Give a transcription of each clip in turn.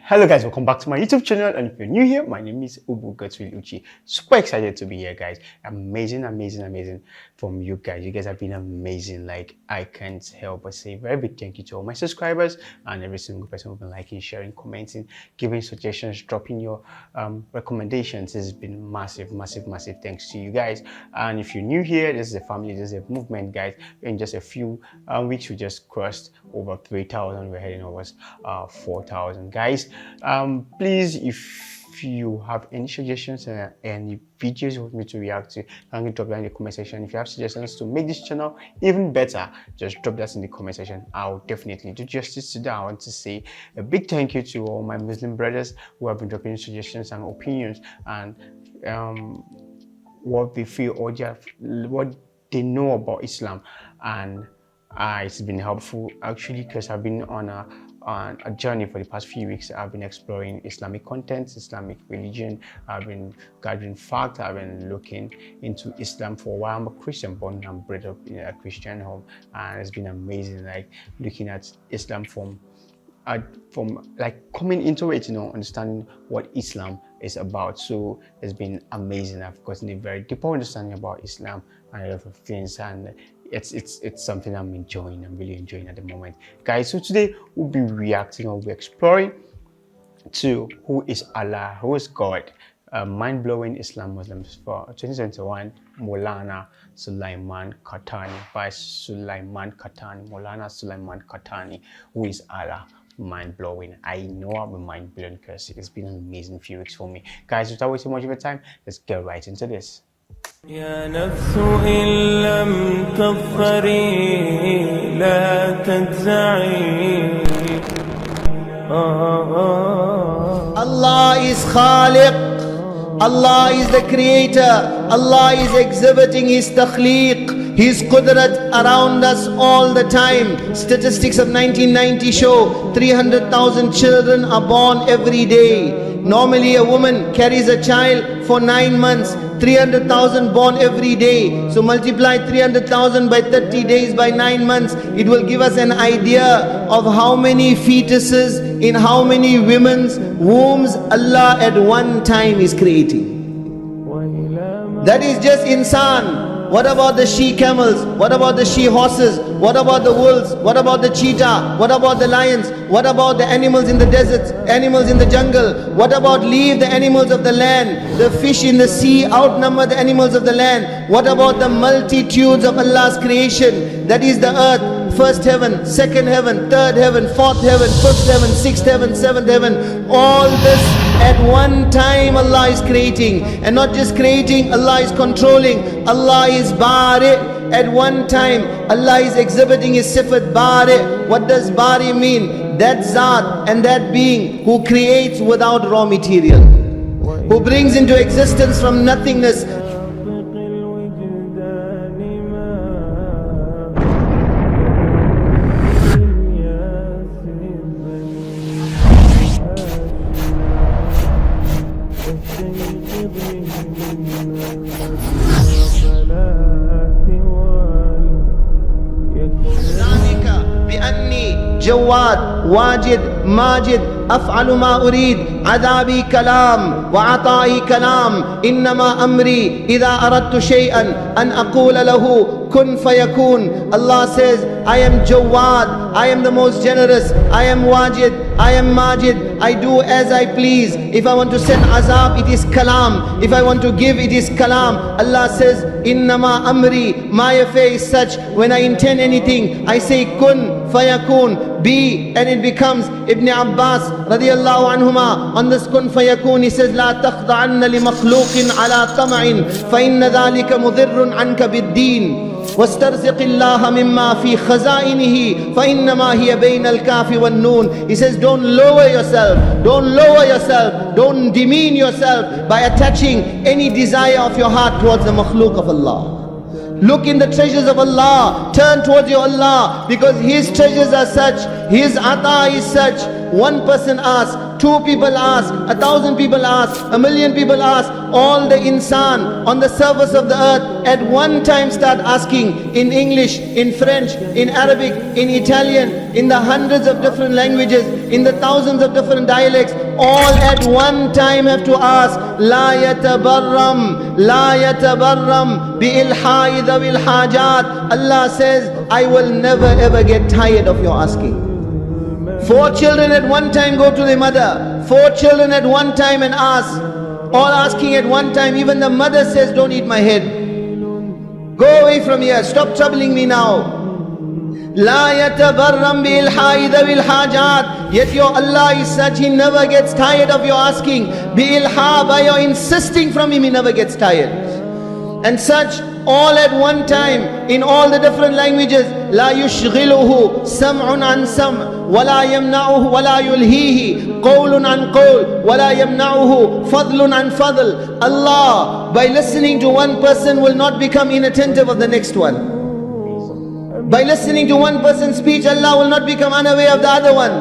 Hello guys, welcome back to my YouTube channel, and if you're new here, my name is Uchi. Super excited to be here, guys. Amazing from you guys. You guys have been amazing. Like, I can't help but say a very big thank you to all my subscribers and every single person who's been liking, sharing, commenting, giving suggestions, dropping your recommendations. This has been massive thanks to you guys. And if you're new here, this is a family, this is a movement, guys. In just a few weeks, we just crossed over 3,000. We're heading over 4,000, guys. Please, if you have any suggestions and any videos you want me to react to, can drop that in the comment section. If you have suggestions to make this channel even better, just drop that in the comment section. I'll definitely do justice to that. I want to say a big thank you to all my Muslim brothers who have been dropping suggestions and opinions and what they feel or what they know about Islam. And it's been helpful actually, because I've been on a journey for the past few weeks. I've been exploring Islamic content, Islamic religion. I've been gathering facts. I've been looking into Islam for a while. I'm a Christian, born and bred up in a Christian home, and it's been amazing, like looking at Islam from like coming into it, understanding what Islam is about. So it's been amazing. I've gotten a very deeper understanding about Islam and a lot of things, and it's something I'm enjoying. I'm really enjoying at the moment, guys. So today we'll be reacting, or we'll be exploring to who is Allah, who is God, mind-blowing Islam Muslims for 2021. Molana Sulaiman Khatani, by Sulaiman Khatani, Molana Sulaiman Khatani. Who is Allah? Mind-blowing. I know I've been mind-blown because it's been an amazing few weeks for me, guys. Without wasting much of your time, let's get right into this. يا نفس إن لم تظفري لا تجزعي. Allah is Khaliq. Allah is the creator. Allah is exhibiting His takhliq, His qudrat around us all the time. Statistics of 1990 show 300,000 children are born every day. Normally a woman carries a child for 9 months. 300,000 born every day. So multiply 300,000 by 30 days by 9 months. It will give us an idea of how many fetuses in how many women's wombs Allah at one time is creating. That is just insan. What about the she-camels? What about the she-horses? What about the wolves? What about the cheetah? What about the lions? What about the animals in the deserts? Animals in the jungle? What about leave the animals of the land? The fish in the sea outnumber the animals of the land. What about the multitudes of Allah's creation? That is the earth, first heaven, second heaven, third heaven, fourth heaven, fifth heaven, sixth heaven, seventh heaven. All this at one time Allah is creating. And not just creating, Allah is controlling. Allah is Bari. At one time Allah is exhibiting His sifat Bari. What does Bari mean? That Zat and that being who creates without raw material, who brings into existence from nothingness. جواد واجد ماجد أفعل ما أريد عذابي كلام وعطائي كلام إنما أمري إذا أردت شيئا أن أقول له كن فيكون. Allah says, I am Jawad, I am the most generous, I am Wajid, I am Majid, I do as I please. If I want to send azab, it is kalam. If I want to give, it is kalam. Allah says, Innama amri, my affair is such, when I intend anything, I say kun fayakun, be, and it becomes. Ibn Abbas radiyallahu anhuma, on this kun fayakun, he says, La takhda'anna li makhluqin ala tama'in, fa inna dhalika mudhirrun anka bid-deen. واسترزق الله مما في خزائنه فإنما هي بين الكاف والنون. He says, don't lower yourself, don't demean yourself by attaching any desire of your heart towards the makhluk of Allah. Look in the treasures of Allah, turn towards your Allah, because His treasures are such, His ata is such. One person asks, 2 people ask, 1,000 people ask, 1,000,000 people ask, all the insan on the surface of the earth at one time start asking in English, in French, in Arabic, in Italian, in the hundreds of different languages. in the thousands of different dialects, all at one time have to ask, La yatabarram, La yatabarram bi ilha'i dhawil hajat. Allah says, I will never ever get tired of your asking. 4 children at one time go to their mother, 4 children at one time and ask, all asking at one time. Even the mother says, don't eat my head, go away from here, stop troubling me now. La yatabarram bi ilha'i dhawil hajat. Yet your Allah is such, He never gets tired of your asking. Bi ilha, by your insisting from Him, He never gets tired. And such, all at one time, in all the different languages. La yushghiluhu sam'un an sam' wala yamna'uhu wala yulhihi qawlun an qawl wala yamna'uhu fadlun an fadl. Allah, by listening to one person, will not become inattentive of the next one. By listening to one person's speech, Allah will not become unaware of the other one.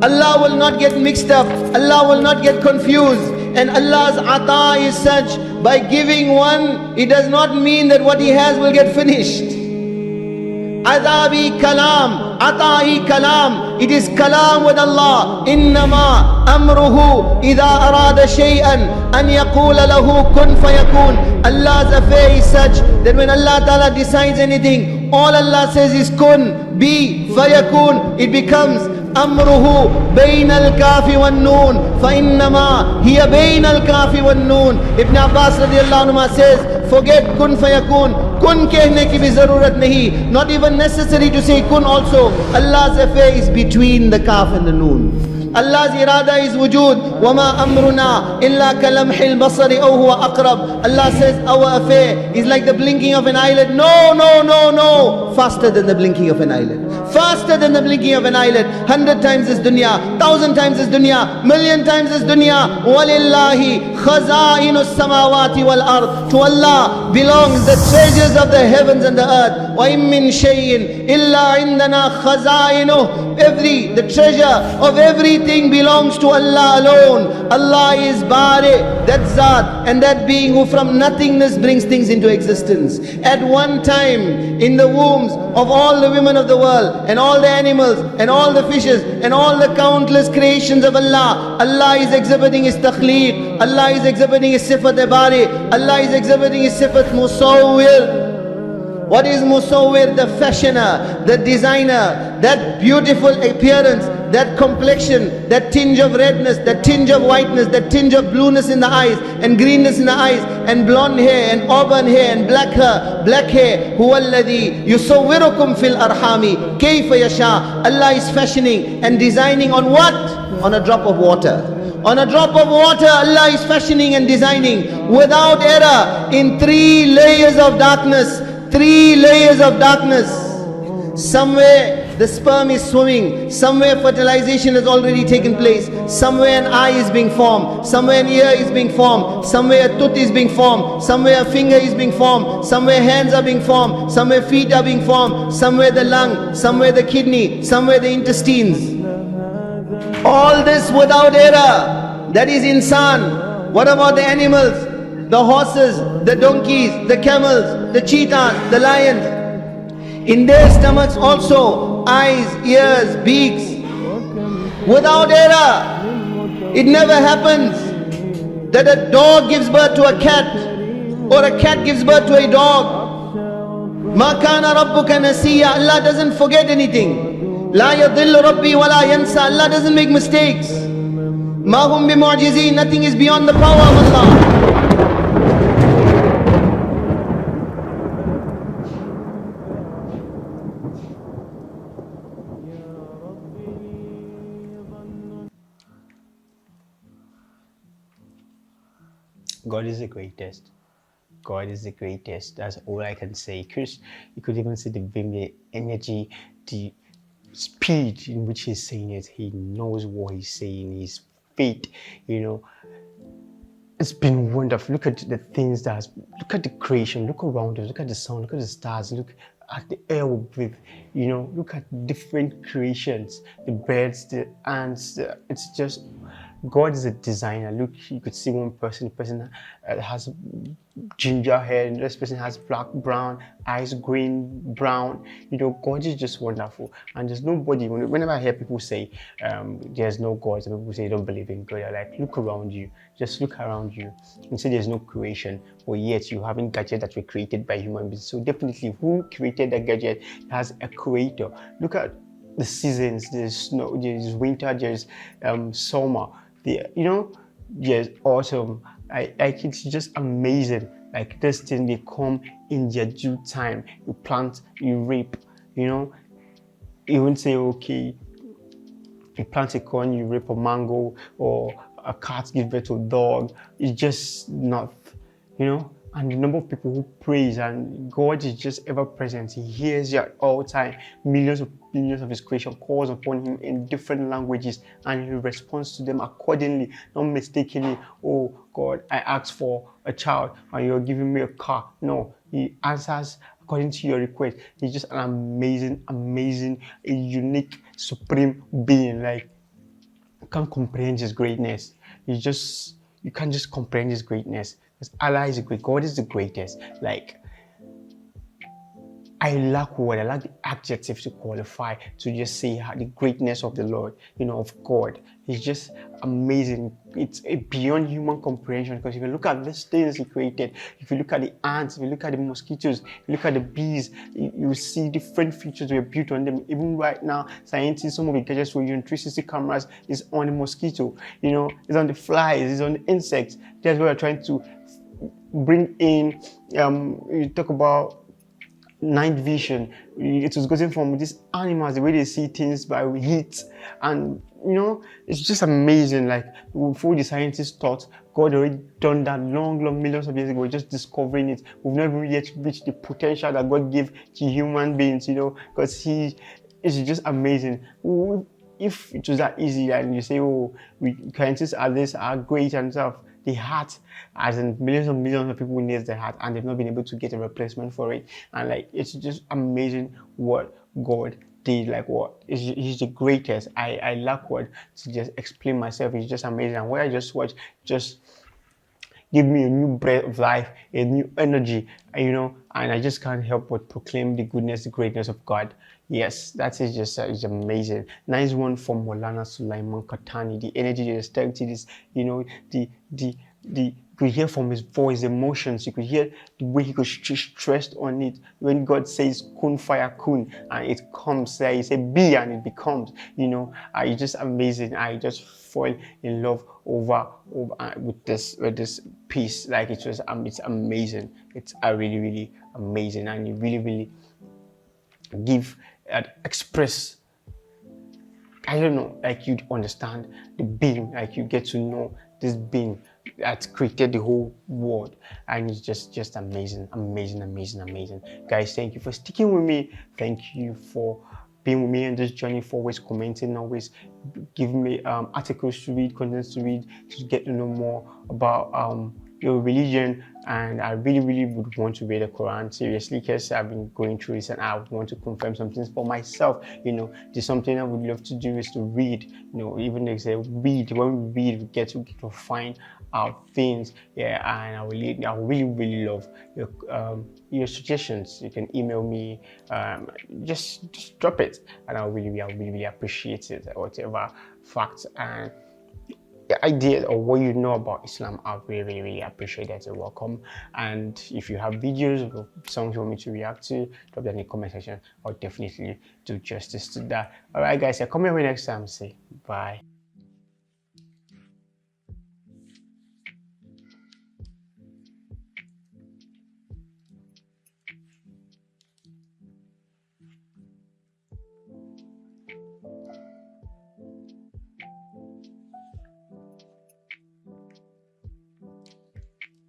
Allah will not get mixed up. Allah will not get confused. And Allah's ata is such, by giving one, it does not mean that what He has will get finished. Adabi kalam, ata'i kalam. It is kalam with Allah. Innama amruhu idha arada shay'an an yaqula lahu kun fayakun. Allah's affair is such that when Allah Ta'ala decides anything, all Allah says is kun, be, fayakun. It becomes. أمره بين الكاف والنون فإنما هي بين الكاف والنون. Ibn Abbas radiallahu anhu says, forget kun fayakun. Kun kehne ki bhi zarurat nahi. Not even necessary to say kun also. Allah's affair is between the kaf and the noon. Allah's irada is wujud. وَمَا أَمْرُنَا إِلَّا كَلَمْحِ الْبَصَرِ أَوْ هُوَ أَقْرَبُ. Allah says our affair is like the blinking of an eyelid. No, no, no, no. Faster than the blinking of an eyelid. Faster than the blinking of an eyelid. 100 times this dunya, 1000 times this dunya, million times this dunya. وَلِلَّهِ خَزَائِنُ السَّمَاوَاتِ وَالْأَرْضِ. To Allah belongs the treasures of the heavens and the earth. وَإِن مِّن شَيْءٍ إِلَّا عِندَنَا خَزَائِنُهُ. The treasure of everything belongs to Allah alone. Allah is Bari, that Zat, and that being who from nothingness brings things into existence. At one time, in the wombs of all the women of the world, and all the animals, and all the fishes, and all the countless creations of Allah, Allah is exhibiting His takhliq, Allah is exhibiting His sifat Bari, Allah is exhibiting His sifat Musawwir. What is Musawwir? The fashioner, the designer, that beautiful appearance, that complexion, that tinge of redness, that tinge of whiteness, that tinge of blueness in the eyes, and greenness in the eyes, and blonde hair, and auburn hair, and black hair. Huwa alladhi yusawwirukum fil arhami kayfa yasha. Allah is fashioning and designing on what? On a drop of water. On a drop of water, Allah is fashioning and designing without error in 3 layers of darkness. 3 layers of darkness. Somewhere the sperm is swimming, somewhere fertilization has already taken place, somewhere an eye is being formed, somewhere an ear is being formed, somewhere a tooth is being formed, somewhere a finger is being formed, somewhere hands are being formed, somewhere feet are being formed, somewhere the lung, somewhere the kidney, somewhere the intestines. All this without error. That is insan. What about the animals? The horses, the donkeys, the camels, the cheetahs, the lions. In their stomachs also, eyes, ears, beaks. Without error. It never happens that a dog gives birth to a cat, or a cat gives birth to a dog. Ma kana rabbuka nasiya. Allah doesn't forget anything. La yadillu rabbi wa la yansa. Allah doesn't make mistakes. Ma hum bimu'jizeen. Nothing is beyond the power of Allah. God is the greatest. God is the greatest. That's all I can say. Because you could even see the vim, the energy, the speed in which he's saying it. He knows what he's saying. His faith, it's been wonderful. Look at the things look at the creation. Look around us. Look at the sun. Look at the stars. Look at the air we breathe. Look at different creations. The birds, the ants. It's just God is a designer. Look, you could see one person, the person has ginger hair, and this person has black, brown, eyes green, brown. God is just wonderful. And there's nobody, whenever I hear people say there's no God, some people say they don't believe in God, I'm like, look around you. Just look around you and say there's no creation, but yet you having gadgets that were created by human beings. So definitely, who created that gadget has a creator. Look at the seasons. There's snow, there's winter, there's summer. There's autumn. It's just amazing. Like this thing, they come in their due time. You plant, you reap. You won't say, okay, you plant a corn, you reap a mango, or a cat gives birth to a dog. It's just not, And the number of people who praise, and God is just ever present. He hears you at all time. Millions of His creation calls upon Him in different languages, and He responds to them accordingly, not mistakenly. Oh God, I asked for a child, and you're giving me a car. No, He answers according to your request. He's just an amazing, a unique, supreme being. Like, you can't comprehend His greatness. You can't just comprehend His greatness. Because Allah is great. God is the greatest. Like, I lack the adjectives to qualify to just say the greatness of the Lord, of God. He's just amazing. It's beyond human comprehension, because if you look at these things He created, if you look at the ants, if you look at the mosquitoes, if you look at the bees, you see different features were built on them. Even right now, scientists, some of the gadgets we're using, 360 cameras is on the mosquito, it's on the flies, it's on the insects. That's what we're trying to bring in. You talk about night vision. It was gotten from these animals, the way they see things by heat, and it's just amazing. Like, before the scientists thought, God already done that long millions of years ago. We're just discovering it. We've never yet reached the potential that God gave to human beings, because He is just amazing. If it was that easy, and you say, oh, scientists are great and stuff, the heart, as in millions of people need the heart, and they've not been able to get a replacement for it. And like, it's just amazing what God did. Like, He's the greatest. I lack word to just explain myself. It's just amazing. And what I just watched just give me a new breath of life, a new energy, and I just can't help but proclaim the goodness, the greatness of God. Yes, that is just it's amazing. Nice one from Molana, Sulaiman, Khatani. The energy, the dexterity, this, you could hear from his voice, emotions. You could hear the way he could stressed on it. When God says kun fire kun, and it comes, he say be, and it becomes. It's just amazing. I just fall in love over with this piece. Like, it's amazing. It's really amazing, and you really give express. I don't know, like, you'd understand the being, like, you get to know this being that created the whole world, and it's just amazing. Guys, thank you for sticking with me. Thank you for being with me on this journey, for always commenting, always giving me articles to read, contents to read, to get to know more about your religion. And I really would want to read the Quran seriously, because I've been going through this, and I would want to confirm some things for myself. There's something I would love to do is to read. Even if they read, when we read, we get to find out things. Yeah, and I really love your suggestions. You can email me, just drop it, and I really appreciate it. Whatever facts and idea or what you know about Islam, I really appreciate that. You're welcome. And if you have videos or songs you want me to react to, drop that in the comment section. I'll definitely do justice to that. All right, guys, I'll come here next time. Say bye.